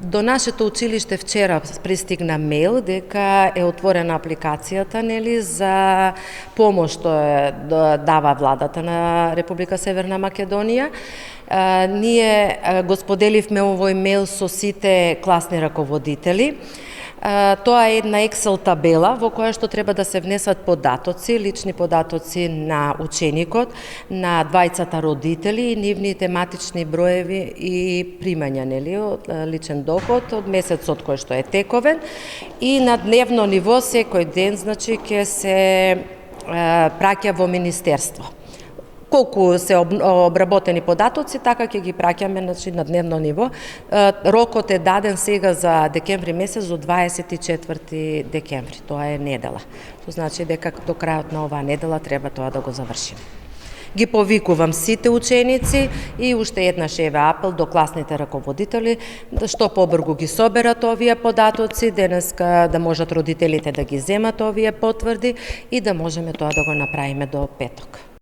До нашето училиште вчера пристигна мейл дека е отворена апликацијата, нели, за помош што дава владата на Република Северна Македонија. Ние го споделивме овој мейл со сите класни раководители. Тоа е една Excel табела во која што треба да се внесат податоци, лични податоци на ученикот, на двајцата родители и нивните матични броеви и примања, нели, личен доход од месецот кој што е тековен, и на дневно ниво секој ден, значи, ќе се праќа во министерство. Колку се обработени податоци, така ќе ги праќаме, значи, на дневно ниво. Рокот е даден сега за декември месец до 24 декември. Тоа е недела. Тоа значи дека до крајот на оваа недела треба тоа да го завршиме. Ги повикувам сите ученици и уште еднаш еве апел до класните раководители да што побрзо ги соберат овие податоци, денеска да можат родителите да ги земат овие потврди и да можеме тоа да го направиме до петок.